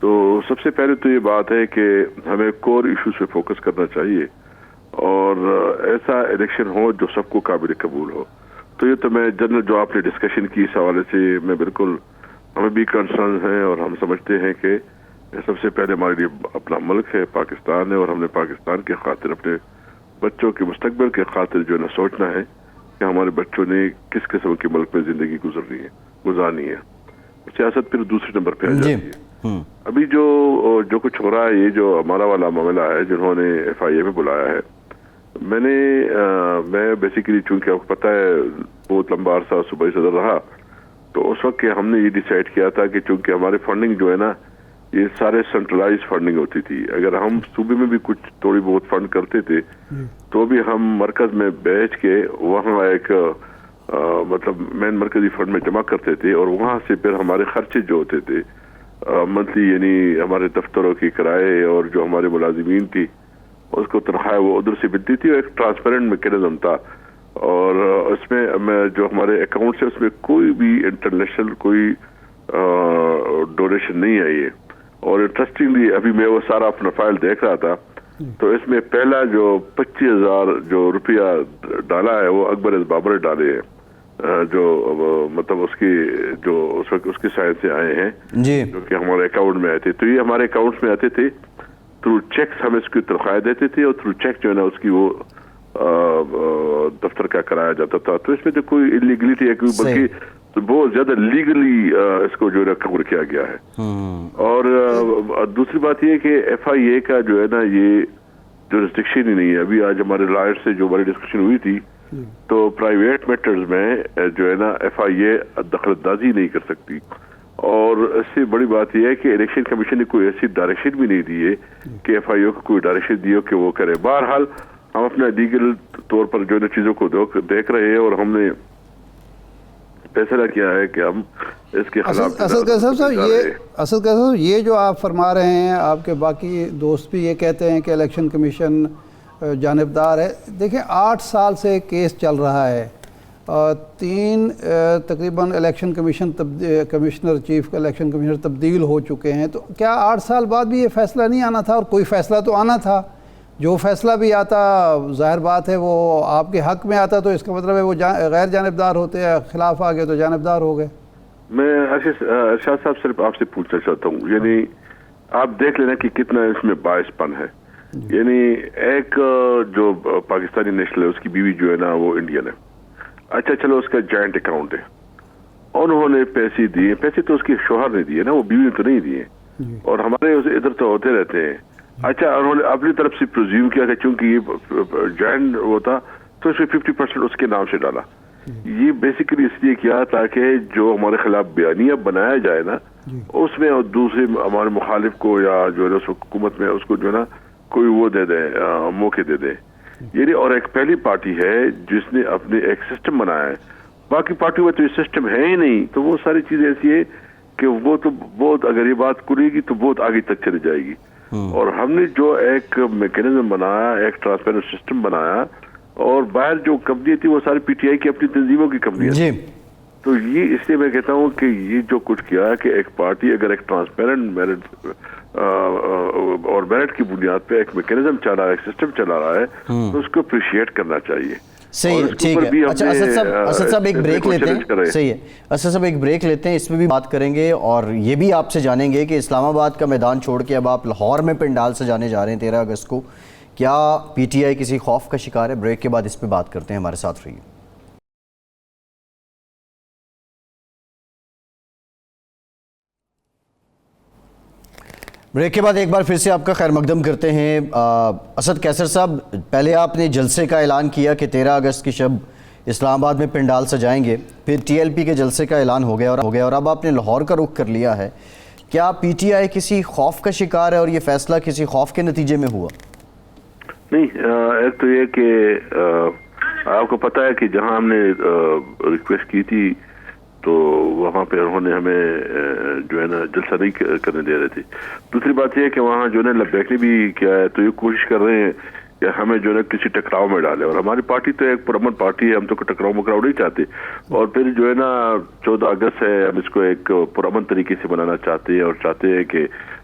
تو سب سے پہلے تو یہ بات ہے کہ ہمیں کور ایشوز پہ فوکس کرنا چاہیے اور ایسا الیکشن ہو جو سب کو قابل قبول ہو. تو یہ تو میں جنرل جو آپ نے ڈسکشن کی اس حوالے سے میں بالکل ہمیں بھی کنسرن ہیں اور ہم سمجھتے ہیں کہ سب سے پہلے ہمارے لیے اپنا ملک ہے پاکستان ہے اور ہم نے پاکستان کے خاطر اپنے بچوں کے مستقبل کے خاطر جو ہے نا سوچنا ہے کہ ہمارے بچوں نے کس قسم کے ملک میں زندگی گزارنی ہے. سیاست پھر دوسرے نمبر پہ آ جاتی ہے. ابھی جو کچھ ہو رہا ہے یہ جو ہمارا والا معاملہ ہے جنہوں نے FIA میں بلایا ہے میں بیسیکلی چونکہ آپ کو پتہ ہے بہت لمبا عرصہ صوبائی صدر رہا تو اس وقت ہم نے یہ ڈیسائیڈ کیا تھا کہ چونکہ ہماری فنڈنگ جو ہے نا یہ سارے سینٹرلائز فنڈنگ ہوتی تھی. اگر ہم صوبے میں بھی کچھ تھوڑی بہت فنڈ کرتے تھے تو بھی ہم مرکز میں بیچ کے وہاں ایک مطلب مین مرکزی فنڈ میں جمع کرتے تھے اور وہاں سے پھر ہمارے خرچے جو ہوتے تھے منتھلی یعنی ہمارے دفتروں کی کرائے اور جو ہمارے ملازمین تھی اس کو تنخواہ وہ ادھر سے ملتی تھی. ایک ٹرانسپیرنٹ میکینزم تھا اور اس میں جو ہمارے اکاؤنٹس ہے اس میں کوئی بھی انٹرنیشنل کوئی ڈونیشن نہیں آئی ہے. اور انٹرسٹنگلی ابھی میں وہ سارا اپنا فائل دیکھ رہا تھا تو اس میں پہلا جو 25,000 جو روپیہ ڈالا ہے وہ اکبر بابر ڈالے ہیں جو مطلب اس کی جو اس وقت اس کی سائن سے آئے ہیں جو کہ ہمارے اکاؤنٹ میں آئے تھے. تو یہ ہمارے اکاؤنٹس میں آتے تھے تھرو چیکس ہم اس کی تنخواہ دیتے تھے اور تھرو چیک جو ہے نا اس کی وہ دفتر کا کرایا جاتا تھا. تو اس میں تو کوئی انلیگلٹی ہے بلکہ بہت زیادہ لیگلی اس کو جو ہے کور کیا گیا ہے. اور دوسری بات یہ کہ FIA کا جو ہے نا یہ جو ریسٹرکشن ہی نہیں ہے. ابھی آج ہمارے لائر سے جو ہماری ڈسکشن ہوئی تھی تو پرائیویٹ میٹرز میں جو ہے نا FIA دخل اندازی نہیں کر سکتی. اور اس سے بڑی بات یہ ہے کہ الیکشن کمیشن نے کوئی ایسی ڈائریکشن بھی نہیں دی ہے کہ FIA کو کوئی ڈائریکشن دی ہو کہ وہ کرے. بہرحال ہم اپنا لیگل طور پر جو ہے چیزوں کو دیکھ رہے ہیں اور ہم نے فیصلہ کیا ہے کہ ہم اس کے خلاف. اسد صاحب یہ جو آپ فرما رہے ہیں آپ کے باقی دوست بھی یہ کہتے ہیں کہ الیکشن کمیشن جانبدار ہے. دیکھیں 8 سال سے کیس چل رہا ہے 3 تقریباً election commissioner chief election commissioner تبدیل ہو چکے ہیں. تو کیا 8 سال بعد بھی یہ فیصلہ نہیں آنا تھا؟ اور کوئی فیصلہ تو آنا تھا. جو فیصلہ بھی آتا ظاہر بات ہے وہ آپ کے حق میں آتا تو اس کا مطلب ہے وہ غیر جانبدار ہوتے ہیں. خلاف آ گئے تو جانبدار ہو گئے. میں ارشاد صاحب صرف آپ سے پوچھنا چاہتا ہوں یعنی آپ دیکھ لینا کہ کتنا اس میں باعث پن ہے. یعنی ایک جو پاکستانی نیشنل ہے اس کی بیوی جو ہے نا وہ انڈین ہے. اچھا چلو اس کا جوائنٹ اکاؤنٹ ہے. انہوں نے پیسے دیے. پیسے تو اس کے شوہر نے دیے نا وہ بیوی نے تو نہیں دیے. اور ہمارے ادھر تو ہوتے رہتے ہیں. اچھا انہوں نے اپنی طرف سے پروزیوم کیا کہ چونکہ یہ جوائنٹ وہ تھا تو اس میں 50% اس کے نام سے ڈالا. یہ بیسیکلی اس لیے کیا تاکہ جو ہمارے خلاف بیانیہ بنایا جائے نا اس میں اور دوسرے ہمارے مخالف کو یا جو ہے اس حکومت میں اس کو جو ہے نا کوئی وہ دے دیں موقع دے دیں. یعنی اور ایک پہلی پارٹی ہے جس نے اپنے ایک سسٹم بنایا ہے. باقی پارٹیوں میں تو یہ سسٹم ہے ہی نہیں. تو وہ ساری چیزیں ایسی ہے کہ وہ تو بہت اگر یہ بات کرے گی تو بہت آگے تک چلی جائے گی. اور ہم نے جو ایک میکینزم بنایا ایک ٹرانسپیرنٹ سسٹم بنایا اور باہر جو کمپنی تھی وہ ساری PTI کی اپنی تنظیموں کی کمپنیاں تھی. تو یہ اس لیے میں کہتا ہوں کہ یہ جو کچھ کیا کہ ایک پارٹی اگر ایک ٹرانسپیرنٹ میرٹ اور میرٹ کی بنیاد پہ ایک میکینزم چلا رہا ہے ایک سسٹم چلا رہا ہے تو اس کو اپریشیٹ کرنا چاہیے. صحیح ہے ٹھیک ہے. اچھا اسد صاحب ایک بریک لیتے ہیں. صحیح ہے اسد صاحب ایک بریک لیتے ہیں. اس میں بھی بات کریں گے اور یہ بھی آپ سے جانیں گے کہ اسلام آباد کا میدان چھوڑ کے اب آپ لاہور میں پنڈال سجانے جا رہے ہیں 13 اگست کو. کیا PTI کسی خوف کا شکار ہے؟ بریک کے بعد اس پہ بات کرتے ہیں. ہمارے ساتھ رہیے. بریک کے بعد ایک بار پھر سے آپ کا خیر مقدم کرتے ہیں. اسد قیصر صاحب پہلے آپ نے جلسے کا اعلان کیا کہ 13 اگست کی شب اسلام آباد میں پنڈال سجائیں گے. پھر TLP کے جلسے کا اعلان ہو گیا اور اب آپ نے لاہور کا رخ کر لیا ہے. کیا PTI کسی خوف کا شکار ہے اور یہ فیصلہ کسی خوف کے نتیجے میں ہوا؟ نہیں ایک تو یہ کہ آپ کو پتہ ہے کہ جہاں ہم نے ریکویسٹ کی تھی تو وہاں پہ انہوں نے ہمیں جو ہے نا جلسہ نہیں کرنے دے رہے تھے. دوسری بات یہ ہے کہ وہاں جو ہے نا لبیک نے بھی کیا ہے تو یہ کوشش کر رہے ہیں کہ ہمیں جو ہے نا کسی ٹکراؤ میں ڈالے. اور ہماری پارٹی تو ایک پرامن پارٹی ہے. ہم تو ٹکراؤ مکراؤ نہیں چاہتے. اور پھر جو ہے نا 14 اگست ہے ہم اس کو ایک پرامن طریقے سے بنانا چاہتے ہیں اور چاہتے ہیں کہ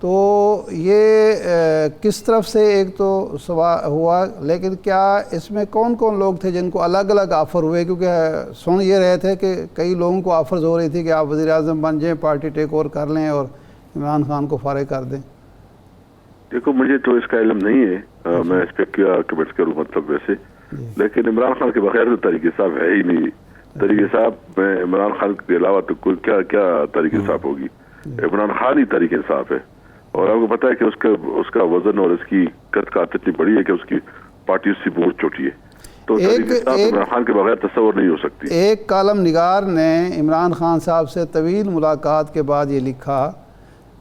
تو یہ کس طرف سے ایک تو ہوا، لیکن کیا اس میں کون کون لوگ تھے جن کو الگ الگ آفر ہوئے؟ کیونکہ سن یہ رہے تھے کہ کئی لوگوں کو آفرز ہو رہی تھی کہ آپ وزیر اعظم بن جائیں، پارٹی ٹیک اوور کر لیں اور عمران خان کو فارغ کر دیں. دیکھو مجھے تو اس کا علم نہیں ہے، میں اس پہ کیا کمنٹ کروں مطلب ویسے، لیکن عمران خان کے بغیر تو طریق انصاف ہے ہی نہیں. طریق انصاف میں عمران خان کے علاوہ تو کوئی کیا طریق انصاف ہوگی؟ عمران خان ہی طریق انصاف ہے. اور آپ کو پتا ہے کہ اس کا وزن اور اس کی قد کا اتنی بڑی ہے کہ اس کی پارٹی اس سے بہت چھوٹی ہے. تو طریق انصاف عمران خان کے بغیر تصور نہیں ہو سکتی. ایک کالم نگار نے عمران خان صاحب سے طویل ملاقات کے بعد یہ لکھا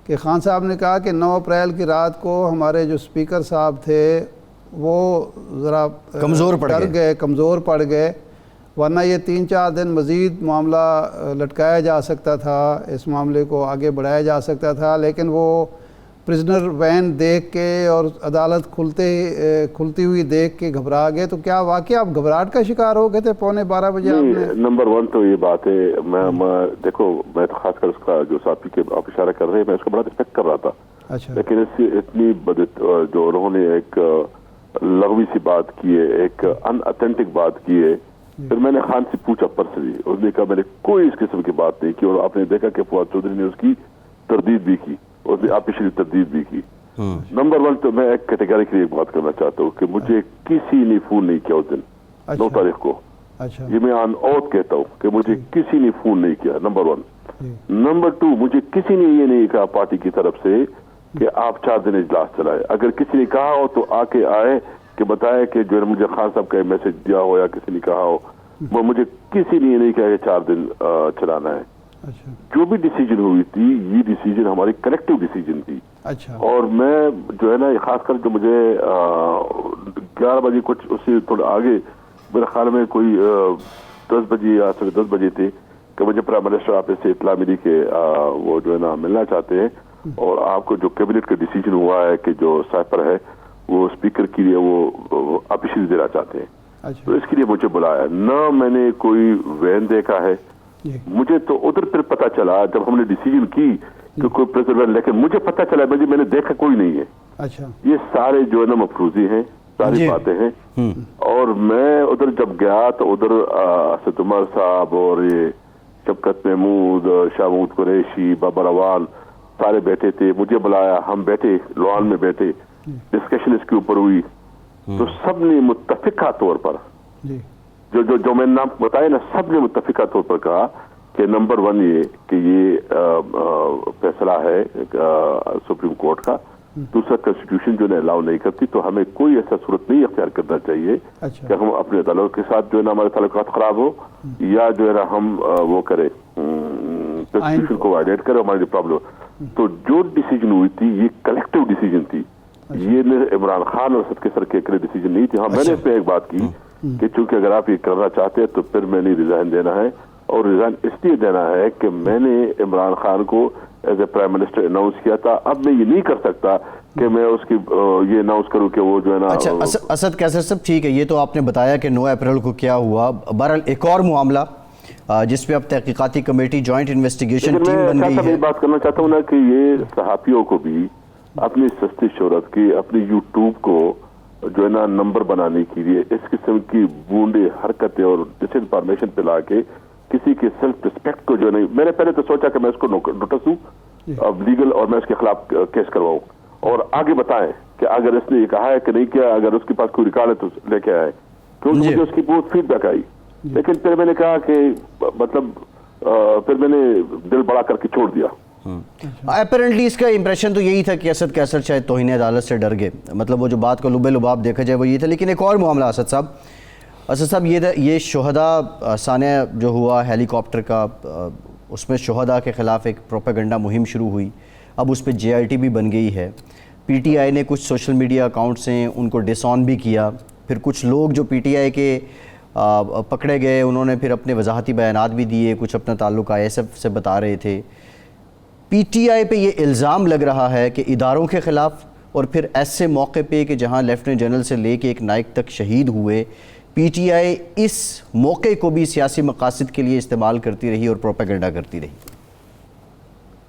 کہ خان صاحب نے کہا کہ 9 اپریل کی رات کو ہمارے جو اسپیکر صاحب تھے وہ ذرا کمزور پڑ گئے، ورنہ یہ 3-4 دن مزید معاملہ لٹکایا جا سکتا تھا، اس معاملے کو آگے بڑھایا جا سکتا تھا. لیکن وہ پرزنر وین دیکھ کے اور عدالت کھلتی ہوئی دیکھ کے گھبرا گئے. تو کیا واقعی آپ گھبراہٹ کا شکار ہو گئے تھے 11:15 بجے؟ نمبر 1 تو یہ بات ہے، دیکھو میں تو خاص کر اس کا جو صاحب کے آپ اشارہ کر رہے ہیں، میں اس کا بڑا ریسپیکٹ کر رہا تھا. اچھا. لیکن اس کی اتنی جو انہوں نے ایک لغوی سی بات کی ہے، ایک ان اتھینٹک بات کی ہے. پھر میں نے خان سے پوچھا پرسنلی، اس نے کہا میں نے کوئی اس قسم کی بات نہیں کی. اور آپ نے دیکھا کہ فواد چودھری نے اس کی تردید بھی کی، اس نے آفیشلی تردید بھی کی. نمبر 1 تو میں ایک کیٹیگریکلی ایک بات کرنا چاہتا ہوں کہ مجھے کسی نے فون نہیں کیا اس دن 9 تاریخ کو. یہ میں آن اوت کہتا ہوں کہ مجھے کسی نے فون نہیں کیا، نمبر 1. نمبر 2، مجھے کسی نے یہ نہیں کہا پارٹی کی طرف سے کہ آپ 4 دن اجلاس چلائے. اگر کسی نے کہا ہو تو آ کے آئے کہ بتائے کہ جو مجھے خان صاحب کا میسج دیا ہو یا کسی نے کہا ہو. وہ مجھے کسی نے یہ نہیں کہا کہ 4 دن چلانا ہے. جو بھی ڈیسیجن ہوئی تھی، یہ ڈیسیجن ہماری کلیکٹیو ڈیسیجن تھی. اور میں جو ہے نا خاص کر جو مجھے 11 بجے کچھ اس سے تھوڑا آگے میرے خیال میں کوئی 10 بجے یا 10:30 بجے تھے کہ مجھے پرائم منسٹر آفس سے اطلاع ملی کہ وہ جو ہے نا ملنا چاہتے ہیں، اور آپ کو جو کیبنٹ کا ڈیسیجن ہوا ہے کہ جو سائپر ہے وہ اسپیکر کے لیے وہ آفیشلی دینا چاہتے ہیں. تو اس کے لیے مجھے بلایا. نہ میں نے کوئی وین دیکھا ہے، مجھے تو ادھر پھر پتہ چلا جب ہم نے ڈیسیجن کی کہ کوئی پریزر وین، لیکن مجھے پتہ چلا میں نے دیکھا کوئی نہیں ہے. یہ سارے جو ہے نا مفروضی ہیں، ساری باتیں ہیں. اور میں ادھر جب گیا تو ادھر اسد عمر صاحب اور یہ شفقت محمود، شاہ محمود قریشی، بابر اول سارے بیٹھے تھے. مجھے بلایا، ہم بیٹھے لوان میں بیٹھے، ڈسکشن اس کے اوپر ہوئی. تو سب نے متفقہ طور پر جو میں نے نام بتایا نا، سب نے متفقہ طور پر کہا کہ نمبر 1 یہ کہ یہ فیصلہ ہے سپریم کورٹ کا. دوسرا کنسٹیٹیوشن جو ہے الاؤ نہیں کرتی، تو ہمیں کوئی ایسا صورت نہیں اختیار کرنا چاہیے کہ ہم اپنے عدالت کے ساتھ جو ہے نا ہمارے تعلقات خراب ہو، یا جو ہے نا ہم وہ کریں کنسٹیٹیوشن کو وائلیٹ کریں، ہماری پرابلم. تو جو ڈیسیجن ہوئی تھی یہ کلیکٹیو ڈیسیجن تھی، یہ عمران خان اور اسد کے سر کے اکیلے ڈیسیجن نہیں تھی. ہاں میں نے اس پہ ایک بات کی کہ چونکہ اگر آپ یہ کرنا چاہتے ہیں تو پھر میں نے ریزائن دینا ہے، اور ریزائن اس لیے دینا ہے کہ میں نے عمران خان کو as a prime minister announce کیا تھا. اب میں یہ نہیں کر سکتا کہ میں اس کی یہ اناؤنس کروں کہ وہ جو ہے نا. اچھا اسد کیسر صاحب، ٹھیک ہے، یہ تو آپ نے بتایا کہ 9 اپریل کو کیا ہوا. بہرحال ایک اور معاملہ جس پہ اب تحقیقاتی کمیٹی جوائنٹ انویسٹیگیشن ٹیم بن گئی ہے. میں بات کرنا چاہتا ہوں نا کہ یہ صحافیوں کو بھی اپنی سستی شہرت کی، اپنی یوٹیوب کو جو ہے نا نمبر بنانے کے لیے اس قسم کی بونڈے حرکتیں اور ڈس انفارمیشن پہ لا کے کسی کے سیلف رسپیکٹ کو جو نہیں. میں نے پہلے تو سوچا کہ میں اس کو نوٹس دوں اب لیگل، اور میں اس کے خلاف کیس کرواؤں، اور آگے بتائیں کہ اگر اس نے یہ کہا ہے کہ نہیں کیا، اگر اس کے پاس کوئی ریکارڈ ہے تو لے کے آئے. کیونکہ مجھے اس کی بہت فیڈ بیک آئی. لیکن پھر میں نے کہا کہ مطلب پھر میں نے دل بڑا کر کے چھوڑ دیا. اپیرنٹلی اس کا امپریشن تو یہی تھا کہ اسد کیسر شاید توہین عدالت سے ڈر گئے، مطلب وہ جو بات کو لبے لباب دیکھا جائے وہ یہ تھا. لیکن ایک اور معاملہ اسد صاحب یہ شہداء ثانیہ جو ہوا ہیلی کاپٹر کا، اس میں شہداء کے خلاف ایک پروپیگنڈا مہم شروع ہوئی. اب اس پہ JIT بھی بن گئی ہے. PTI نے کچھ سوشل میڈیا اکاؤنٹس ہیں ان کو ڈس آن بھی کیا. پھر کچھ لوگ جو PTI کے پکڑے گئے انہوں نے پھر اپنے وضاحتی بیانات بھی دیے، کچھ اپنا تعلق ISF سے بتا رہے تھے. PTI پہ یہ الزام لگ رہا ہے کہ اداروں کے خلاف، اور پھر ایسے موقع پہ کہ جہاں لیفٹیننٹ جنرل سے لے کے ایک نائک تک شہید ہوئے، PTI اس موقع کو بھی سیاسی مقاصد کے لیے استعمال کرتی رہی اور پروپیگنڈا کرتی رہی.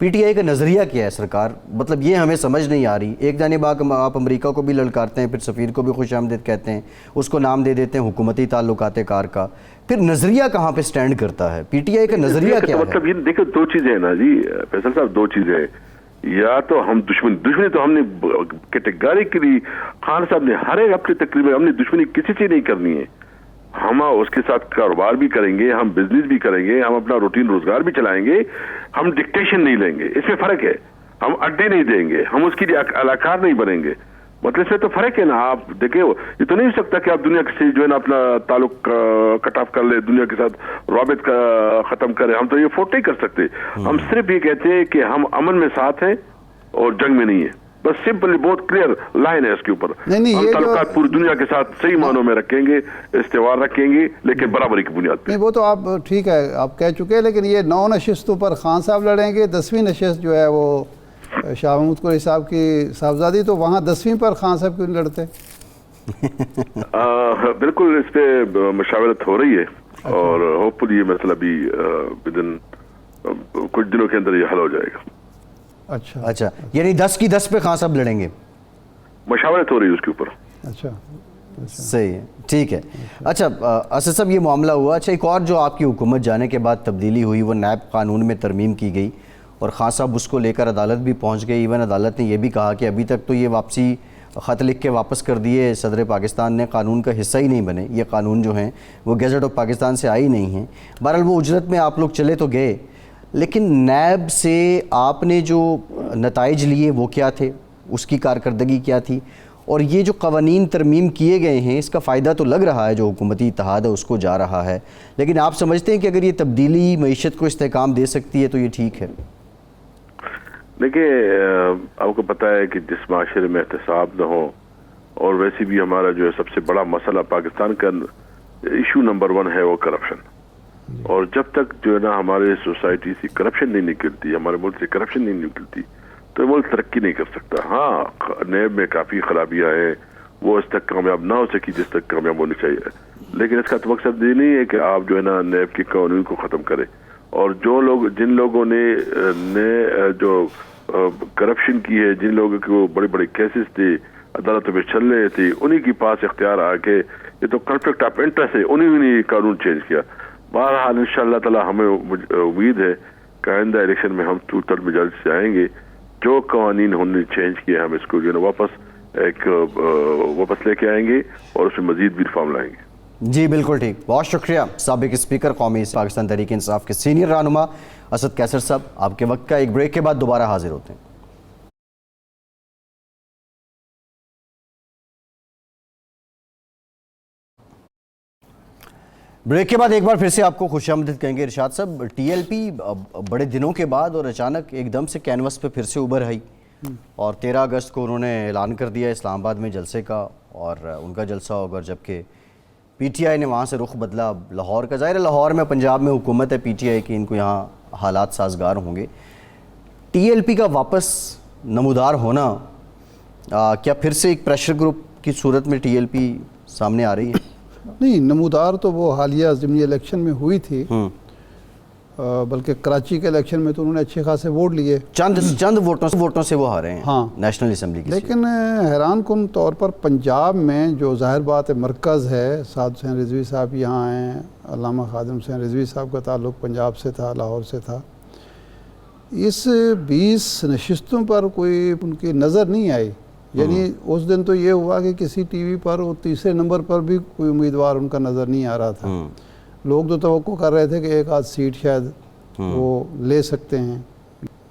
پی ٹی آئی کا نظریہ کیا ہے سرکار؟ مطلب یہ ہمیں سمجھ نہیں آ رہی. ایک جانب آپ امریکہ کو بھی للکارتے ہیں، پھر سفیر کو بھی خوش آمدید کہتے ہیں، اس کو نام دے دیتے ہیں حکومتی تعلقات کار کا، پھر نظریہ کہاں پہ سٹینڈ کرتا ہے؟ پی ٹی آئی کا نظریہ کیا ہے؟ مطلب یہ دیکھو دو چیزیں ہیں نا جی فیصل صاحب، دو چیزیں ہیں. یا تو ہم دشمنی تو ہم نے کیٹیگریکلی خان صاحب نے ہر ایک اپنے تقریباً ہم نے دشمنی کسی سے نہیں کرنی ہے. ہم اس کے ساتھ کاروبار بھی کریں گے، ہم بزنس بھی کریں گے، ہم اپنا روٹین روزگار بھی چلائیں گے، ہم ڈکٹیشن نہیں لیں گے. اس میں فرق ہے. ہم اڈے نہیں دیں گے، ہم اس کے لیے الاکار نہیں بنیں گے. مطلب اس میں تو فرق ہے نا. آپ دیکھیں یہ تو نہیں ہو سکتا کہ آپ دنیا سے جو ہے نا اپنا تعلق کٹ آف کر لیں، دنیا کے ساتھ رابط کا ختم کریں. ہم تو یہ افورڈ نہیں کر سکتے. ہم صرف یہ کہتے ہیں کہ ہم امن میں ساتھ ہیں اور جنگ میں نہیں ہیں. بس سمپلی بہت کلیئر لائن ہے اس کے اوپر. ہم تعلقات پوری دنیا کے ساتھ صحیح معنوں میں رکھیں گے، استوار رکھیں گے، لیکن برابری کی بنیاد پہ. نہیں وہ تو آپ ٹھیک ہے آپ کہہ چکے ہیں، لیکن یہ 9 نشستوں پر خان صاحب لڑیں گے. 10ویں نشست جو ہے وہ شاہ محمود قریشی صاحب کی صاحبزادی، تو وہاں 10ویں پر خان صاحب کیوں نہیں لڑتے؟ بالکل اس پہ مشاورت ہو رہی ہے اور ہوپ فلی یہ مسئلہ بھی ودن کچھ دنوں کے اندر یہ حل ہو جائے گا. اچھا یعنی 10 کی 10 پہ خان صاحب لڑیں گے؟ مشاورت ہو رہی ہے اس کے اوپر. اچھا صحیح ہے، ٹھیک ہے. اچھا اسد صاحب یہ معاملہ ہوا. اچھا ایک اور جو آپ کی حکومت جانے کے بعد تبدیلی ہوئی وہ نیب قانون میں ترمیم کی گئی اور خان صاحب اس کو لے کر عدالت بھی پہنچ گئے. ایون عدالت نے یہ بھی کہا کہ ابھی تک تو یہ واپسی خط لکھ کے واپس کر دیے، صدر پاکستان نے قانون کا حصہ ہی نہیں بنے، یہ قانون جو ہیں وہ گیزٹ آف پاکستان سے آئی نہیں ہیں. بہرحال وہ اجرت میں آپ لوگ چلے تو گئے، لیکن نیب سے آپ نے جو نتائج لیے وہ کیا تھے، اس کی کارکردگی کیا تھی؟ اور یہ جو قوانین ترمیم کیے گئے ہیں اس کا فائدہ تو لگ رہا ہے جو حکومتی اتحاد ہے اس کو جا رہا ہے، لیکن آپ سمجھتے ہیں کہ اگر یہ تبدیلی معیشت کو استحکام دے سکتی ہے تو یہ ٹھیک ہے؟ دیکھیں آپ کو پتہ ہے کہ جس معاشرے میں احتساب نہ ہو، اور ویسے بھی ہمارا جو ہے سب سے بڑا مسئلہ پاکستان کا ایشو نمبر 1 ہے وہ کرپشن. اور جب تک جو ہے نا ہمارے سوسائٹی سے کرپشن نہیں نکلتی، ہمارے ملک سے کرپشن نہیں نکلتی، تو ملک ترقی نہیں کر سکتا. ہاں نیب میں کافی خرابیاں ہیں، وہ اس تک کامیاب نہ ہو سکی جس تک کامیاب ہونی چاہیے، لیکن اس کا تو مقصد یہ نہیں ہے کہ آپ جو ہے نا نیب کے قانون کو ختم کریں. اور جن لوگوں نے جو کرپشن کی ہے، جن لوگوں کے وہ بڑے بڑے کیسز تھے عدالتوں میں چل رہے تھے، انہی کے پاس اختیار آ کے یہ تو کنفلکٹ آف انٹرسٹ ہے، انہی نے قانون چینج کیا. بہرحال انشاءاللہ تعالی ہمیں امید ہے کہ آئندہ الیکشن میں ہم 2/3 میجارٹی سے آئیں گے. جو قوانین انہوں نے چینج کیے ہم اس کو جو ہے واپس لے کے آئیں گے اور اس میں مزید بھی ریفارم لائیں گے. جی بالکل ٹھیک. بہت شکریہ سابق اسپیکر قومی پاکستان تحریک انصاف کے سینئر رہنما اسد قیصر صاحب. آپ کے وقت کا ایک بریک کے بعد دوبارہ حاضر ہوتے ہیں. بریک کے بعد ایک بار پھر سے آپ کو خوش آمدید کہیں گے. ارشاد صاحب ٹی ایل پی بڑے دنوں کے بعد اور اچانک ایک دم سے کینوس پہ پھر سے ابھر آئی اور 13 اگست کو انہوں نے اعلان کر دیا اسلام آباد میں جلسے کا اور ان کا جلسہ ہوگا، جبکہ پی ٹی آئی نے وہاں سے رخ بدلا لاہور کا. ظاہر ہے لاہور میں پنجاب میں حکومت ہے پی ٹی آئی کی، ان کو یہاں حالات سازگار ہوں گے. ٹی ایل پی کا واپس نمودار ہونا کیا پھر سے ایک پریشر گروپ کی صورت میں ٹی ایل پی سامنے آ رہی ہے؟ نہیں، نمودار تو وہ حالیہ ضمنی الیکشن میں ہوئی تھی، بلکہ کراچی کے الیکشن میں تو انہوں نے اچھے خاصے ووٹ لیے، چند ووٹوں سے وہ ہارے ہیں ہاں نیشنل اسمبلی کی. لیکن حیران کن طور پر پنجاب میں جو ظاہر بات ہے مرکز ہے، سعد حسین رضوی صاحب یہاں ہیں، علامہ خادم حسین رضوی صاحب کا تعلق پنجاب سے تھا، لاہور سے تھا. اس 20 نشستوں پر کوئی ان کی نظر نہیں آئی. یعنی اس دن تو یہ ہوا کہ کسی ٹی وی پر وہ تیسرے نمبر پر بھی کوئی امیدوار ان کا نظر نہیں آ رہا تھا. لوگ تو توقع کر رہے تھے کہ ایک آدھ سیٹ شاید وہ لے سکتے ہیں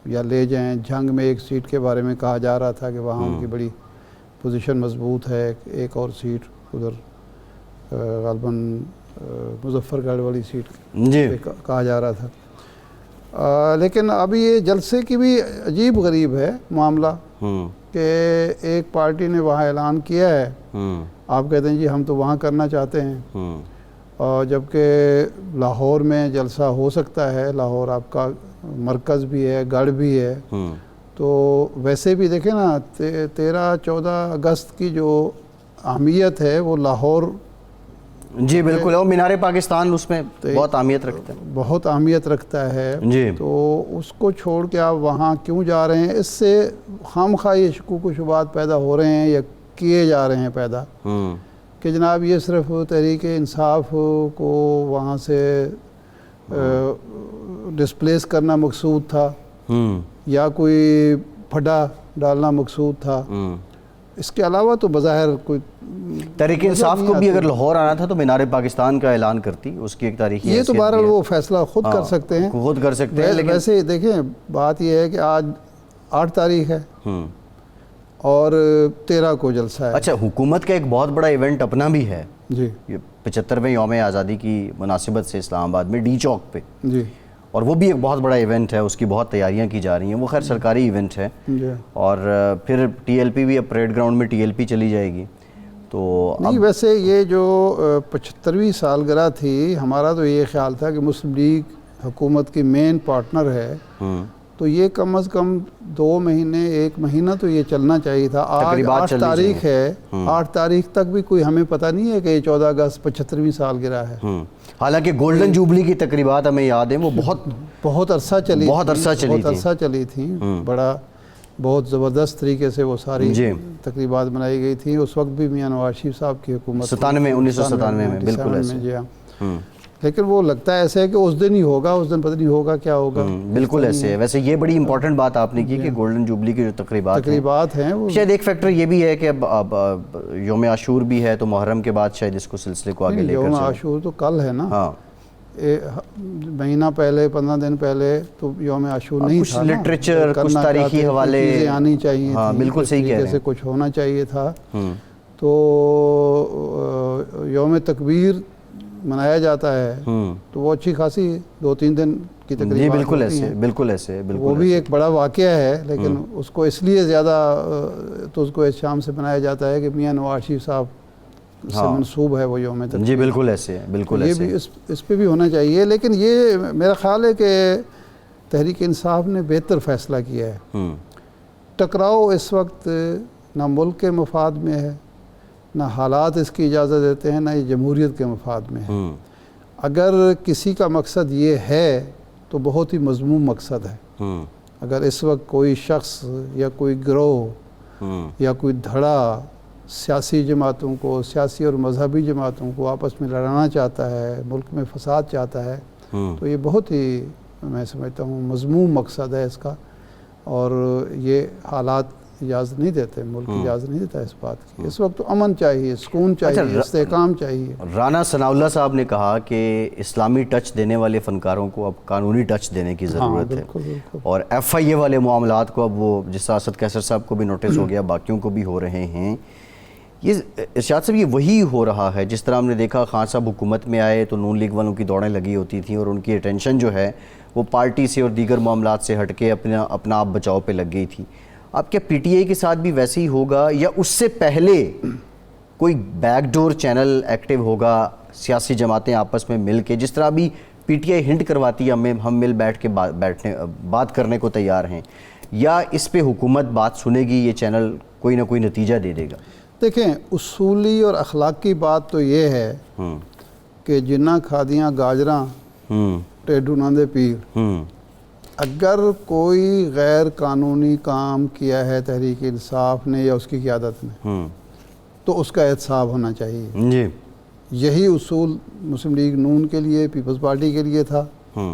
یا لے جائیں. جنگ میں ایک سیٹ کے بارے میں کہا جا رہا تھا کہ وہاں ان کی بڑی پوزیشن مضبوط ہے. ایک اور سیٹ ادھر غالباً مظفر گڑھ والی سیٹ کہا جا رہا تھا. لیکن ابھی یہ جلسے کی بھی عجیب غریب ہے معاملہ کہ ایک پارٹی نے وہاں اعلان کیا ہے، آپ کہتے ہیں جی ہم تو وہاں کرنا چاہتے ہیں، اور جبکہ لاہور میں جلسہ ہو سکتا ہے. لاہور آپ کا مرکز بھی ہے، گڑھ بھی ہے. تو ویسے بھی دیکھیں نا 13-14 اگست کی جو اہمیت ہے وہ لاہور جی بالکل، اور مینار پاکستان اس میں بہت اہمیت رکھتا ہے. بہت اہمیت رکھتا ہے. جی تو اس کو چھوڑ کے آپ وہاں کیوں جا رہے ہیں؟ اس سے خواہ یہ شکوک و شبہات پیدا ہو رہے ہیں یا کیے جا رہے ہیں پیدا کہ جناب یہ صرف تحریک انصاف کو وہاں سے ڈسپلیس کرنا مقصود تھا یا کوئی پھڈا ڈالنا مقصود تھا. اس کے علاوہ تو بظاہر کوئی تحریک انصاف کو بھی اگر لاہور آنا تھا تو مینار پاکستان کا اعلان کرتی، اس کی ایک تاریخی یہ تو بہرحال وہ فیصلہ خود کر سکتے ہیں، خود کر سکتے ہیں. لیکن ویسے دیکھیں بات یہ ہے کہ آج 8 تاریخ ہے اور 13 کو جلسہ ہے. اچھا، حکومت کا ایک بہت بڑا ایونٹ اپنا بھی ہے جی، یہ 75ویں یوم آزادی کی مناسبت سے اسلام آباد میں ڈی چوک پہ، جی، اور وہ بھی ایک بہت بڑا ایونٹ ہے، اس کی بہت تیاریاں کی جا رہی ہیں. وہ خیر سرکاری ایونٹ ہے، جی. اور پھر ٹی ایل پی بھی اب پریڈ گراؤنڈ میں ٹی ایل پی چلی جائے گی. تو نہیں ویسے یہ جو 75ویں سالگرہ تھی، ہمارا تو یہ خیال تھا کہ مسلم لیگ حکومت کی مین پارٹنر ہے، تو یہ کم از کم 2 مہینے 1 مہینہ تو یہ چلنا چاہیے تھا. آج 8 تاریخ ہے، 8 تاریخ تک بھی کوئی ہمیں پتہ نہیں ہے کہ یہ 14 اگست 75ویں سالگرہ ہے. حالانکہ گولڈن جوبلی کی تقریبات ہمیں یاد ہیں، وہ بہت عرصہ چلی تھیں. بہت زبردست طریقے سے وہ ساری تقریبات منائی گئی تھیں. اس وقت بھی میاں نواز شریف صاحب کی حکومت 1997 میں بالکل ایسے. جی ہاں، لیکن وہ لگتا ہے ایسے ہے کہ اس دن ہی ہوگا، اس دن پتہ نہیں ہوگا کیا ہوگا. بالکل ایسے ہے. ویسے یہ بڑی امپورٹنٹ بات آپ نے کی کہ گولڈن جوبلی کی جو تقریبات ہیں، شاید ایک فیکٹر یہ بھی ہے کہ اب یوم عاشور بھی ہے، تو محرم کے بعد شاید اس کو سلسلے کو آگے لے کر یوم عاشور تو کل ہے نا. ہاں، مہینہ پہلے 15 دن پہلے تو یوم عاشور نہیں تھا. کچھ لٹریچر، کچھ تاریخی حوالے چیزیں آنی چاہیے. ہاں بالکل صحیح کہہ رہے ہیں. کچھ ہونا چاہیے تھا. تو یوم تکبیر منایا جاتا ہے تو وہ اچھی خاصی 2-3 دن کی تقریبات ہوتی ہیں. بالکل ایسے وہ بھی ایک بڑا واقعہ ہے، لیکن اس کو اس لیے زیادہ تو اس کو اس شام سے منایا جاتا ہے کہ میاں نواز شریف صاحب سے منسوب ہے وہ یوم تکبیر. جی بالکل ایسے ہے، بالکل ایسے. یہ بھی اس پہ بھی ہونا چاہیے. لیکن یہ میرا خیال ہے کہ تحریک انصاف نے بہتر فیصلہ کیا ہے. ٹکراؤ اس وقت نہ ملک کے مفاد میں ہے، نہ حالات اس کی اجازت دیتے ہیں، نہ یہ جمہوریت کے مفاد میں ہے. اگر کسی کا مقصد یہ ہے تو بہت ہی مذموم مقصد ہے. اگر اس وقت کوئی شخص یا کوئی گروہ یا کوئی دھڑا سیاسی جماعتوں کو، سیاسی اور مذہبی جماعتوں کو آپس میں لڑانا چاہتا ہے، ملک میں فساد چاہتا ہے، تو یہ بہت ہی میں سمجھتا ہوں مذموم مقصد ہے اس کا. اور یہ حالات اجازت نہیں دیتے، ملک اجازت نہیں دیتا اس بات کی. اس وقت تو امن چاہیے، سکون چاہیے، استحکام چاہیے. رانا ثناء اللہ صاحب نے کہا کہ اسلامی ٹچ دینے والے فنکاروں کو اب قانونی ٹچ دینے کی ضرورت ہے، اور ایف آئی اے والے معاملات کو اب وہ جس طرح اسد قیصر صاحب کو بھی نوٹس ہو گیا، باقیوں کو بھی ہو رہے ہیں. یہ ارشاد صاحب یہ وہی ہو رہا ہے جس طرح ہم نے دیکھا خان صاحب حکومت میں آئے تو نون لیگ والوں کی دوڑیں لگی ہوتی تھیں اور ان کی اٹینشن جو ہے وہ پارٹی سے اور دیگر معاملات سے ہٹ کے اپنا آپ بچاؤ پہ لگ گئی تھی. اب کیا پی ٹی آئی کے ساتھ بھی ویسے ہی ہوگا یا اس سے پہلے کوئی بیک ڈور چینل ایکٹیو ہوگا، سیاسی جماعتیں آپس میں مل کے، جس طرح بھی پی ٹی آئی ہنٹ کرواتی ہے ہم مل بیٹھ کے بات کرنے کو تیار ہیں، یا اس پہ حکومت بات سنے گی، یہ چینل کوئی نہ کوئی نتیجہ دے دے گا؟ دیکھیں اصولی اور اخلاقی بات تو یہ ہے کہ جنہ کھادیاں گاجراں ٹیڈو نہ دے پیر. اگر کوئی غیر قانونی کام کیا ہے تحریک انصاف نے یا اس کی قیادت نے تو اس کا احتساب ہونا چاہیے. جی یہی اصول مسلم لیگ نون کے لیے، پیپلز پارٹی کے لیے تھا.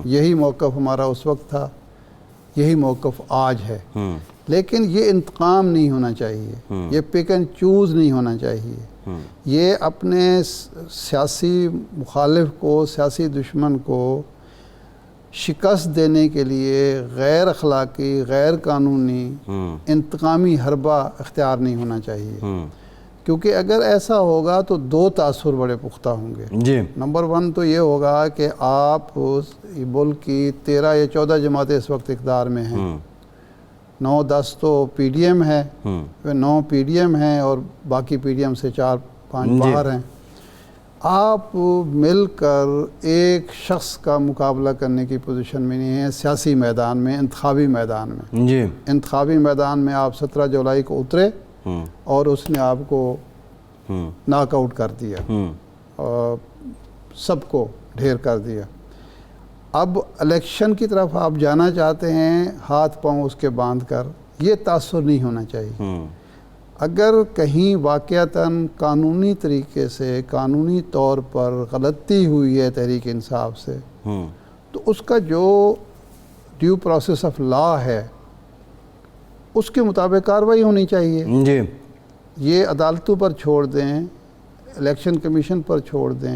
یہی موقف ہمارا اس وقت تھا، یہی موقف آج ہے. لیکن یہ انتقام نہیں ہونا چاہیے، یہ پک اینڈ چوز نہیں ہونا چاہیے. یہ اپنے سیاسی مخالف کو، سیاسی دشمن کو شکست دینے کے لیے غیر اخلاقی، غیر قانونی، انتقامی حربہ اختیار نہیں ہونا چاہیے. کیونکہ اگر ایسا ہوگا تو 2 تاثر بڑے پختہ ہوں گے. جی نمبر 1 تو یہ ہوگا کہ آپ ملک کی 13 یا 14 جماعتیں اس وقت اقتدار میں ہیں. 9-10 تو پی ڈی ایم ہے، 9 پی ڈی ایم ہیں اور باقی پی ڈی ایم سے 4-5 باہر ہیں. آپ مل کر ایک شخص کا مقابلہ کرنے کی پوزیشن میں نہیں ہیں سیاسی میدان میں، انتخابی میدان میں. جی انتخابی میدان میں آپ 17 جولائی کو اترے اور اس نے آپ کو ناک آؤٹ کر دیا. سب کو ڈھیر کر دیا. اب الیکشن کی طرف آپ جانا چاہتے ہیں ہاتھ پاؤں اس کے باندھ کر, یہ تاثر نہیں ہونا چاہیے. اگر کہیں واقعتاً قانونی طریقے سے, قانونی طور پر غلطی ہوئی ہے تحریک انصاف سے, تو اس کا جو ڈیو پروسیس آف لا ہے اس کے مطابق کارروائی ہونی چاہیے. جی یہ عدالتوں پر چھوڑ دیں, الیکشن کمیشن پر چھوڑ دیں.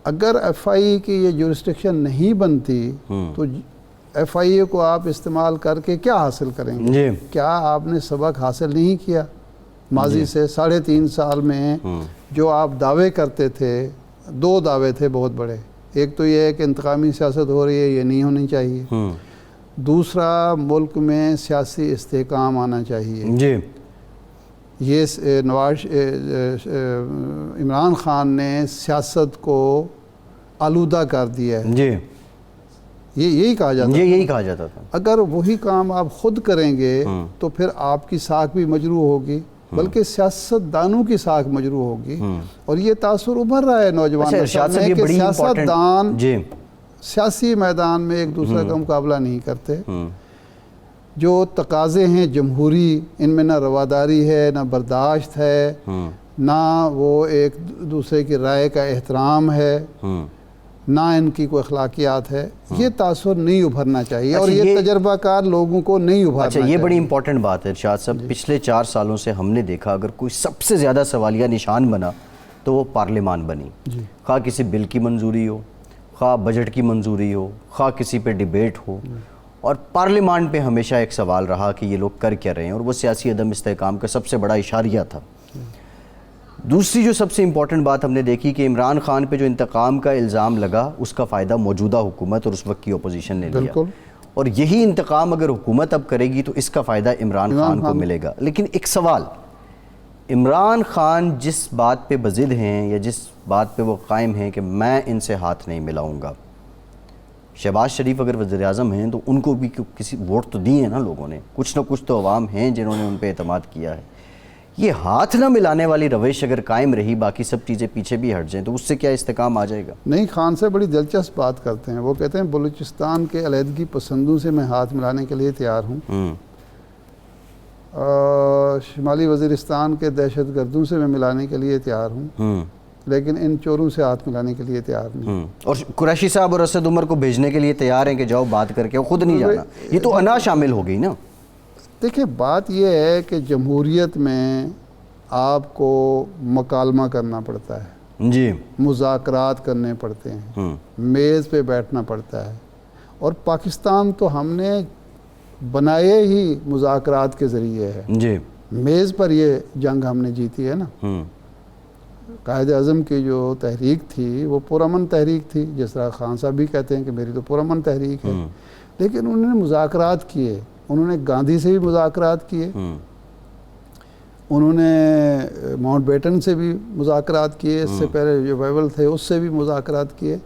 اگر ایف آئی اے کی یہ جورسڈکشن نہیں بنتی تو ایف آئی اے کو آپ استعمال کر کے کیا حاصل کریں گے؟ جی کیا آپ نے سبق حاصل نہیں کیا ماضی سے؟ 3.5 سال میں جو آپ دعوے کرتے تھے, 2 دعوے تھے بہت بڑے. ایک تو یہ ہے کہ انتقامی سیاست ہو رہی ہے, یہ نہیں ہونی چاہیے. دوسرا, ملک میں سیاسی استحکام آنا چاہیے. جی یہ عمران خان نے سیاست کو آلودہ کر دیا ہے. جی یہی کہا جاتا ہے. یہی کہا جاتا تھا. اگر وہی کام آپ خود کریں گے تو پھر آپ کی ساکھ بھی مجروح ہوگی, بلکہ سیاست دانوں کی ساکھ مجروح ہوگی. اور یہ تاثر ابھر رہا ہے نوجوان میں کہ سیاست دان سیاسی میدان میں ایک دوسرے کا مقابلہ نہیں کرتے. جو تقاضے ہیں جمہوری, ان میں نہ رواداری ہے, نہ برداشت ہے, نہ وہ ایک دوسرے کی رائے کا احترام ہے, نہ ان کی کوئی اخلاقیات ہے. یہ تاثر نہیں ابھرنا چاہیے اور یہ تجربہ کار لوگوں کو نہیں ابھرنا چاہیے. یہ بڑی امپورٹنٹ بات ہے ارشاد صاحب. پچھلے 4 سالوں سے ہم نے دیکھا اگر کوئی سب سے زیادہ سوالیہ نشان بنا تو وہ پارلیمان بنی. خواہ کسی بل کی منظوری ہو, خواہ بجٹ کی منظوری ہو, خواہ کسی پہ ڈیبیٹ ہو, اور پارلیمان پہ ہمیشہ ایک سوال رہا کہ یہ لوگ کر کیا رہے ہیں, اور وہ سیاسی عدم استحکام کا سب سے بڑا اشاریہ تھا. دوسری جو سب سے امپورٹنٹ بات ہم نے دیکھی کہ عمران خان پہ جو انتقام کا الزام لگا اس کا فائدہ موجودہ حکومت اور اس وقت کی اپوزیشن نے لیا, اور یہی انتقام اگر حکومت اب کرے گی تو اس کا فائدہ عمران خان کو ملے گا. لیکن ایک سوال, عمران خان جس بات پہ بضد ہیں یا جس بات پہ وہ قائم ہیں کہ میں ان سے ہاتھ نہیں ملاؤں گا, شہباز شریف اگر وزیر اعظم ہیں تو ان کو بھی کسی ووٹ تو دیے ہیں نا لوگوں نے, کچھ نہ کچھ تو عوام ہیں جنہوں نے ان پہ اعتماد کیا ہے. یہ ہاتھ نہ ملانے والی روش اگر قائم رہی, باقی سب چیزیں پیچھے بھی ہٹ جائیں, تو اس سے کیا استحکام آ جائے گا؟ نہیں, خان سے بڑی دلچسپ بات کرتے ہیں. وہ کہتے ہیں بلوچستان کے علیحدگی پسندوں سے میں ہاتھ ملانے کے لیے تیار ہوں, شمالی وزیرستان کے دہشت گردوں سے میں ملانے کے لیے تیار ہوں, لیکن ان چوروں سے ہاتھ ملانے کے لیے تیار نہیں. اور قریشی صاحب اور اسد عمر کو بھیجنے کے لیے تیار ہیں کہ جاؤ بات کر کے, وہ خود نہیں جانا. یہ تو انا شامل ہو گئی نا. دیکھیں, بات یہ ہے کہ جمہوریت میں آپ کو مکالمہ کرنا پڑتا ہے, جی مذاکرات کرنے پڑتے ہیں, میز پہ بیٹھنا پڑتا ہے. اور پاکستان تو ہم نے بنائے ہی مذاکرات کے ذریعے ہے. جی میز پر یہ جنگ ہم نے جیتی ہے نا. قائد اعظم کی جو تحریک تھی وہ پرامن تحریک تھی, جس طرح خان صاحب بھی کہتے ہیں کہ میری تو پرامن تحریک ہے, لیکن انہوں نے مذاکرات کیے. انہوں نے گاندھی سے بھی مذاکرات کیے, انہوں نے ماؤنٹ بیٹن سے بھی مذاکرات کیے, اس سے پہلے جو بائبل تھے اس سے بھی مذاکرات کیے,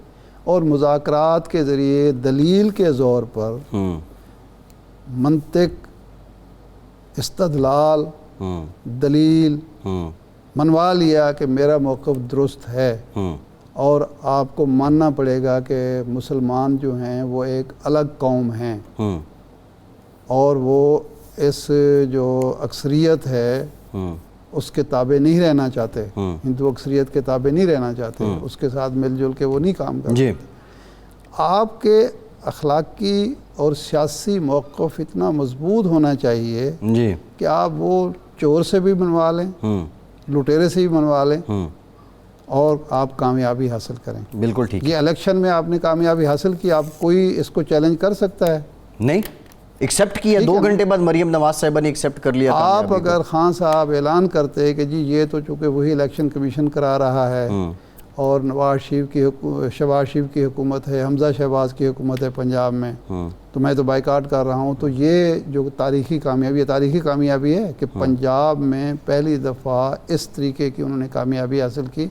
اور مذاکرات کے ذریعے دلیل کے زور پر منطق, استدلال, دلیل منوا لیا کہ میرا موقف درست ہے, اور آپ کو ماننا پڑے گا کہ مسلمان جو ہیں وہ ایک الگ قوم ہیں, اور وہ اس جو اکثریت ہے اس کے تابع نہیں رہنا چاہتے, ہندو اکثریت کے تابع نہیں رہنا چاہتے, اس کے ساتھ مل جل کے وہ نہیں کام کرتے. آپ کے اخلاقی اور سیاسی موقف اتنا مضبوط ہونا چاہیے کہ آپ وہ چور سے بھی منوا لیں, لٹیرے سے بھی منوا لیں, اور آپ کامیابی حاصل کریں. بالکل ٹھیک. یہ الیکشن میں آپ نے کامیابی حاصل کی, آپ کوئی اس کو چیلنج کر سکتا ہے؟ نہیں, ایکسیپٹ کیا. 2 گھنٹے بعد مریم نواز صاحبہ نے ایکسیپٹ کر لیا. آپ اگر خان صاحب اعلان کرتے کہ جی یہ تو چونکہ وہی الیکشن کمیشن کرا رہا ہے, اور شہباز شریف کی حکومت ہے, حمزہ شہباز کی حکومت ہے پنجاب میں, تو میں تو بائیکاٹ کر رہا ہوں, تو یہ جو تاریخی کامیابی ہے کہ پنجاب میں پہلی دفعہ اس طریقے کی انہوں نے کامیابی حاصل کی.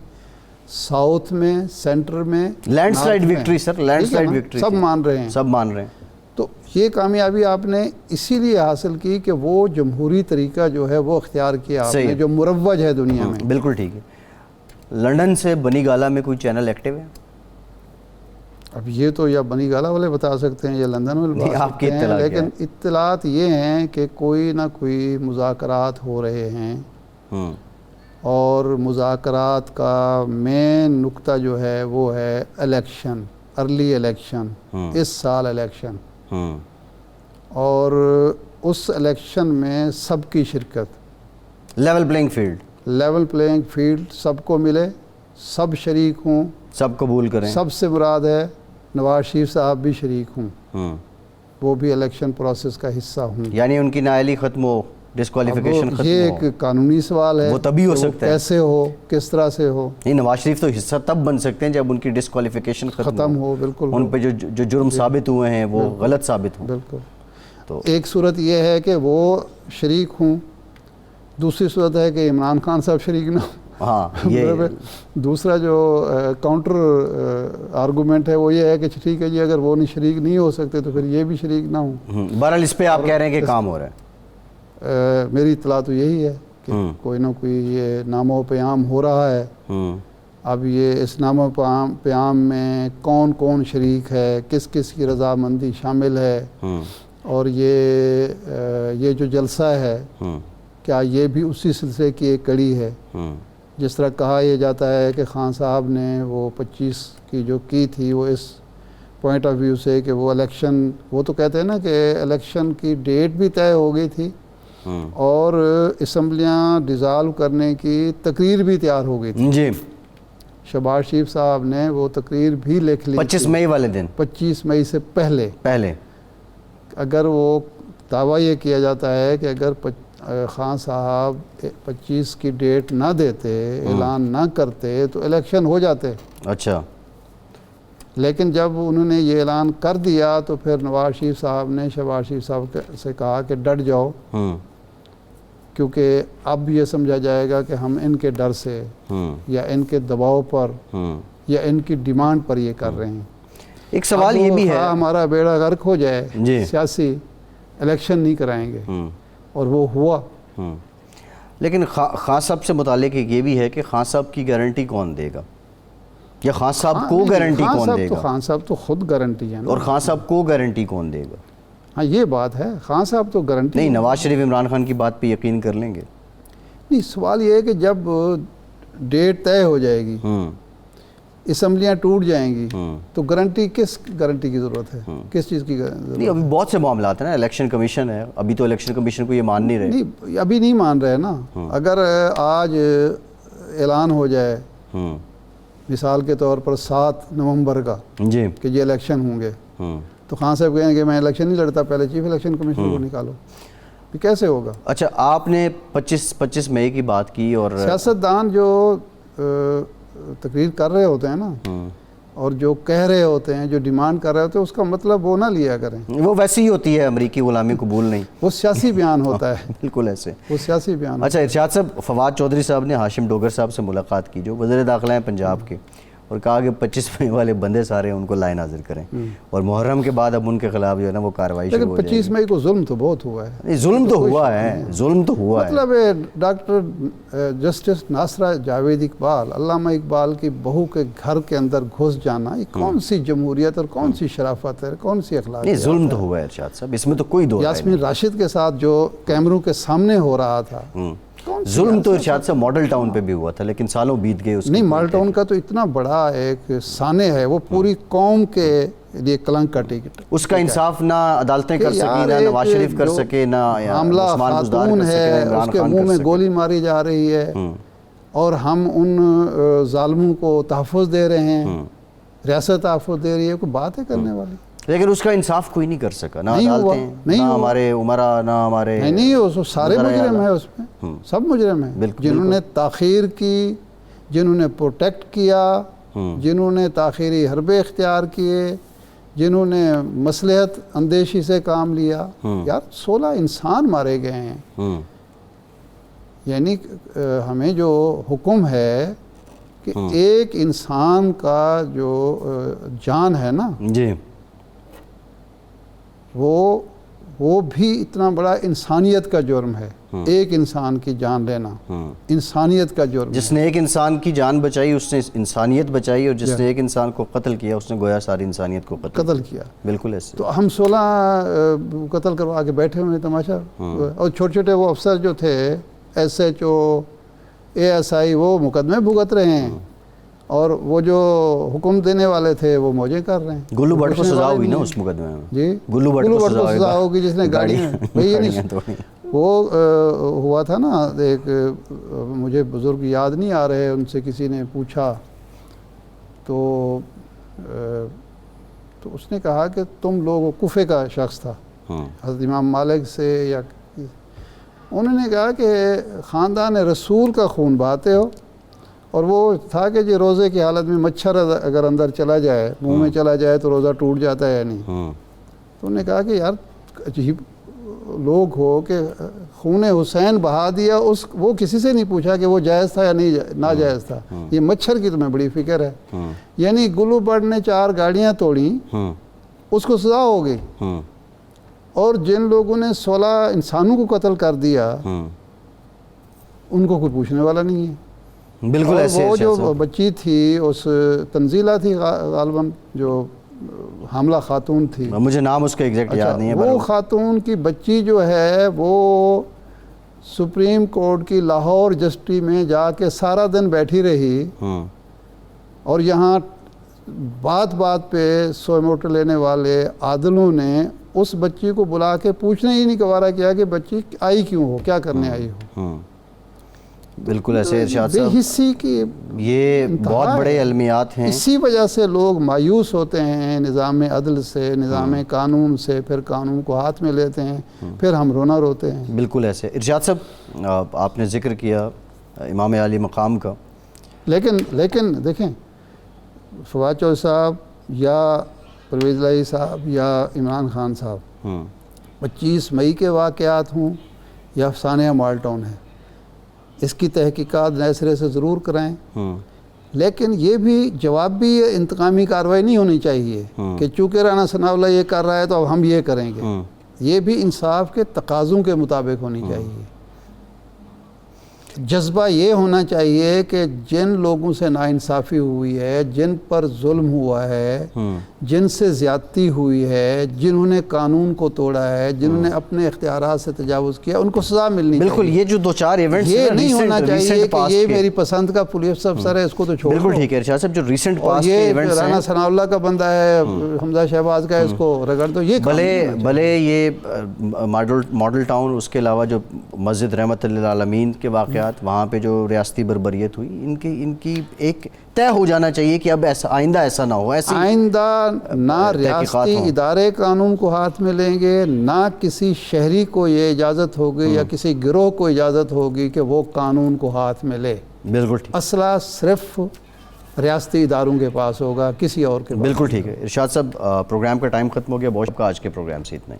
ساؤتھ میں, سینٹر میں لینڈ سلائڈ وکٹری سر, لینڈ سلائڈ وکٹری سب مان رہے ہیں, سب مان رہے ہیں. تو یہ کامیابی آپ نے اسی لیے حاصل کی کہ وہ جمہوری طریقہ جو ہے وہ اختیار کیا آپ نے, جو مروج ہے دنیا میں. بالکل ٹھیک ہے. لنڈن سے بنی گالا میں کوئی چینل ایکٹیو ہے؟ اب یہ تو یا بنی گالہ والے بتا سکتے ہیں یا لندن والے بتا آپ کی سکتے ہیں، اطلاع کیا لیکن ہے؟ اطلاعات یہ ہیں کہ کوئی نہ کوئی مذاکرات ہو رہے ہیں، ہوں اور مذاکرات کا مین نقطہ جو ہے وہ ہے الیکشن، ارلی الیکشن، اس سال الیکشن، ہوں اور اس الیکشن میں سب کی شرکت، level playing field, level playing field سب کو ملے، سب شریک ہوں، سب قبول کریں. سب سے مراد ہے نواز شریف صاحب بھی شریک ہوں، ہوں وہ بھی الیکشن پروسیس کا حصہ ہوں. یعنی ان کی نااہلی ختم ہو، ڈسکوالیفیکیشن اب ختم یہ ہو. ایک قانونی سوال ہے، وہ تبھی ہو کہ سکتا ہے. کیسے ہو، کس طرح سے ہو. نہیں، نواز شریف تو حصہ تب بن سکتے ہیں جب ان کی ڈسکوالیفیکیشن ختم ہو، بالکل ان پہ جو جرم ثابت ہوئے ہیں وہ غلط ثابت ہوں. بالکل. تو ایک صورت یہ ہے کہ وہ شریک ہوں، دوسری صورت ہے کہ عمران خان صاحب شریک نہ ہوں. ہاں، یہ دوسرا جو کاؤنٹر آرگومنٹ ہے وہ یہ ہے کہ ٹھیک ہے جی، اگر وہ شریک نہیں ہو سکتے تو پھر یہ بھی شریک نہ ہوں. بہرحال اس پہ آپ کہہ رہے ہیں کہ کام ہو رہا ہے. میری اطلاع تو یہی ہے کہ کوئی نہ کوئی یہ نامہ و پیام ہو رہا ہے. اب یہ اس نامہ و پیام میں کون کون شریک ہے، کس کس کی رضامندی شامل ہے، اور یہ جو جلسہ ہے کیا یہ بھی اسی سلسلے کی ایک کڑی ہے. جس طرح کہا یہ جاتا ہے کہ خان صاحب نے وہ 25 کی جو کی تھی وہ اس پوائنٹ آف ویو سے کہ وہ الیکشن، وہ تو کہتے ہیں نا کہ الیکشن کی ڈیٹ بھی طے ہو گئی تھی اور اسمبلیاں ڈیزالو کرنے کی تقریر بھی تیار ہو گئی تھی. جی، شہباز شریف صاحب نے وہ تقریر بھی لکھ لی 25 مئی والے دن، 25 مئی سے پہلے. اگر وہ دعویٰ یہ کیا جاتا ہے کہ اگر خان صاحب 25 کی ڈیٹ نہ دیتے، اعلان نہ کرتے تو الیکشن ہو جاتے. اچھا. لیکن جب انہوں نے یہ اعلان کر دیا تو پھر نواز شریف صاحب نے شہباز شریف صاحب سے کہا کہ ڈٹ جاؤ، کیونکہ اب یہ سمجھا جائے گا کہ ہم ان کے ڈر سے یا ان کے دباؤ پر یا ان کی ڈیمانڈ پر یہ کر رہے ہیں. ایک سوال یہ بھی ہے، ہمارا بیڑا غرق ہو جائے، سیاسی الیکشن نہیں کرائیں گے، اور وہ ہوا. لیکن خان صاحب سے متعلق یہ بھی ہے کہ خان صاحب کی گارنٹی کون دے گا، یا خان صاحب کو گارنٹی کون دے گا؟ خان صاحب تو خود گارنٹی ہے، اور خان صاحب کو گارنٹی کون دے گا؟ ہاں یہ بات ہے، خان صاحب تو گارنٹی نہیں. نواز شریف عمران خان کی بات پہ یقین کر لیں گے؟ نہیں، سوال یہ ہے کہ جب ڈیٹ طے ہو جائے گی، اسمبلیاں ٹوٹ جائیں گی، تو کس گارنٹی کی ضرورت ہے، کس چیز کی ضرورت؟ نہیں، ابھی بہت سے معاملات ہیں نا، الیکشن کمیشن ہے، ابھی تو الیکشن کمیشن کو یہ مان نہیں رہے. نہیں، ابھی نہیں مان رہے نا. اگر آج اعلان ہو جائے مثال کے طور پر 7 نومبر کا جی کہ یہ الیکشن ہوں گے، تو خان صاحب کہیں گے میں الیکشن نہیں لڑتا، پہلے چیف الیکشن کمیشنر کو نکالو. یہ کیسے ہوگا؟ اچھا، آپ نے 25 مئی کی بات کی، اور سیاستدان جو تقریر کر رہے ہوتے ہیں نا، اور جو کہہ رہے ہوتے ہیں، جو ڈیمانڈ کر رہے ہوتے ہیں، اس کا مطلب وہ نہ لیا کریں. وہ ویسی ہی ہوتی ہے، امریکی غلامی قبول نہیں. وہ سیاسی بیان ہوتا ہے. بالکل ایسے. وہ سیاسی بیان. اچھا، ارشاد صاحب، فواد چودھری صاحب نے ہاشم ڈوگر صاحب سے ملاقات کی، جو وزیر داخلہ ہیں پنجاب کے، اور کہا کہ 25 مئی والے بندے سارے ان کو لائن حاضر کریں، اور محرم کے بعد اب ان کے خلاف جو ہے نا وہ کارروائی شروع ہو جائے گی. 25 مئی کو ظلم تو بہت ہوا ہے. نہیں، ظلم تو ہوا ہے، ظلم تو ہوا ہے. مطلب ڈاکٹر جسٹس ناصرہ جاوید اقبال، علامہ اقبال کی بہو کے گھر کے اندر گھس جانا، یہ کون سی جمہوریت اور کون سی شرافت ہے، کون سی اخلاق؟ نہیں، ظلم تو ہوا ہے ارشاد صاحب، اس میں تو کوئی دو رائے نہیں. یاسمین راشد کے ساتھ جو کیمروں کے سامنے ہو رہا تھا، ظلم تو ارشاد صاحب ماڈل ٹاؤن پہ بھی ہوا تھا، لیکن سالوں بیت گئے. نہیں، ماڈل ٹاؤن کا تو اتنا بڑا ایک سانحہ ہے، وہ پوری قوم کے لیے کلنک کا ٹکٹ. اس کا انصاف نہ عدالتیں کر سکی، نہ نواز شریف کر سکے، نہ حاملہ خاتون ہے، اس کے منہ میں گولی ماری جا رہی ہے، اور ہم ان ظالموں کو تحفظ دے رہے ہیں، ریاست تحفظ دے رہی ہے. کوئی بات ہے کرنے والی؟ لیکن اس کا انصاف کوئی نہیں کر سکا، نہ عدالتیں، نہ ہمارے عمرہ، نہ ہمارے. نہیں، سارے مجرم ہیں اس میں، سب مجرم ہیں. جنہوں نے تاخیر کی، جنہوں نے پروٹیکٹ کیا، جنہوں نے تاخیری حربے اختیار کیے، جنہوں نے مصلحت اندیشی سے کام لیا. یار 16 انسان مارے گئے ہیں. یعنی ہمیں جو حکم ہے کہ ایک انسان کا جو جان ہے نا، جی، وہ بھی اتنا بڑا انسانیت کا جرم ہے. ایک انسان کی جان لینا انسانیت کا جرم. جس نے ایک انسان کی جان بچائی اس نے انسانیت بچائی، اور جس نے ایک انسان کو قتل کیا اس نے گویا ساری انسانیت کو قتل کیا. بالکل ایسے. تو ہم 16 قتل کروا کے بیٹھے ہوئے تماشا. اور چھوٹے چھوٹے وہ افسر جو تھے SHO ASI وہ مقدمے بھگت رہے ہیں، اور وہ جو حکم دینے والے تھے وہ موجیں کر رہے ہیں. گلو بٹ کو سزا ہوئی نا اس مقدمے میں. جی گلو بٹ کو سزا ہوگی جس نے گاڑیاں وہ ہوا تھا نا. ایک مجھے بزرگ یاد نہیں آ رہے، ان سے کسی نے پوچھا تو اس نے کہا کہ تم لوگ، کوفے کا شخص تھا، حضرت امام مالک سے یا انہوں نے کہا کہ خاندان رسول کا خون بہاتے ہو. اور وہ تھا کہ جی روزے کی حالت میں مچھر اگر اندر چلا جائے، منہ میں چلا جائے تو روزہ ٹوٹ جاتا ہے یا نہیں. تو انہوں نے کہا کہ یار عجیب لوگ ہو کہ خون حسین بہا دیا، وہ کسی سے نہیں پوچھا کہ وہ جائز تھا یا نہیں ناجائز تھا. یہ مچھر کی تمہیں بڑی فکر ہے. یعنی گلو بٹ نے 4 گاڑیاں توڑیں، اس کو سزا ہو گئی. اور جن لوگوں نے 16 انسانوں کو قتل کر دیا ان کو کوئی پوچھنے والا نہیں ہے. بالکل ایسے. وہ جو بچی تھی اس تنزیلہ تھی غالباً، جو حاملہ خاتون تھی، مجھے نام اس کا ایگزیکٹ یاد نہیں ہے. وہ خاتون کی بچی جو ہے وہ سپریم کورٹ کی لاہور جسٹی میں جا کے سارا دن بیٹھی رہی، اور یہاں بات بات پہ سوئے لینے والے عادلوں نے اس بچی کو بلا کے پوچھنے ہی نہیں گوارا کیا کہ بچی آئی کیوں ہو، کیا کرنے آئی ہو. بالکل ایسے ارشاد بے صاحب، حسی کی یہ بہت بڑے علمیات ہیں. اسی وجہ سے لوگ مایوس ہوتے ہیں نظام عدل سے، نظام قانون سے، پھر قانون کو ہاتھ میں لیتے ہیں، پھر ہم رونا روتے ہیں. بالکل ایسے. ارشاد صاحب آپ نے ذکر کیا امام عالی مقام کا، لیکن دیکھیں فواد چودھری صاحب یا پرویز الہی صاحب یا عمران خان صاحب، 25 مئی کے واقعات ہوں یا افسانہ مال ٹاؤن ہے، اس کی تحقیقات نئے سرے سے ضرور کرائیں. لیکن یہ بھی جوابی انتقامی کارروائی نہیں ہونی چاہیے کہ چونکہ رانا ثناء اللہ یہ کر رہا ہے تو اب ہم یہ کریں گے. یہ بھی انصاف کے تقاضوں کے مطابق ہونی چاہیے. جذبہ یہ ہونا چاہیے کہ جن لوگوں سے ناانصافی ہوئی ہے، جن پر ظلم ہوا ہے، جن سے زیادتی ہوئی ہے، جنہوں نے قانون کو توڑا ہے، جنہوں نے اپنے اختیارات سے تجاوز کیا، ان کو سزا ملنی چاہیے. بالکل. یہ جو 2-4 ایونٹس یہ نہیں ہونا چاہیے کہ یہ میری پسند کا پولیس افسر ہے، اس کو تو چھوڑ. بالکل ٹھیک ہے ارشاد صاحب. جو ریسنٹ پاس کے یہ ایونٹس ہیں، رانا ثناء اللہ کا بندہ ہے، حمزہ شہباز کا ہے، اس کو رگڑ دو. یہ بھلے یہ ماڈل ٹاؤن، اس کے علاوہ جو مسجد رحمت للعالمین کے واقعات، وہاں پہ جو ریاستی بربریت ہوئی، ان کی ایک طے ہو جانا چاہیے کہ اب آئندہ ایسا نہ ہو. آئندہ نہ ریاستی ادارے قانون کو ہاتھ میں لیں گے، نہ کسی شہری کو یہ اجازت ہوگی یا کسی گروہ کو اجازت ہوگی کہ وہ قانون کو ہاتھ میں لے. بالکل ٹھیک. اسلحہ صرف ریاستی اداروں کے پاس ہوگا، کسی اور کے پاس. بالکل ٹھیک ہے ارشاد صاحب. پروگرام کا ٹائم ختم ہو گیا. بہت کا آج کے پروگرام سے اتنا ہی.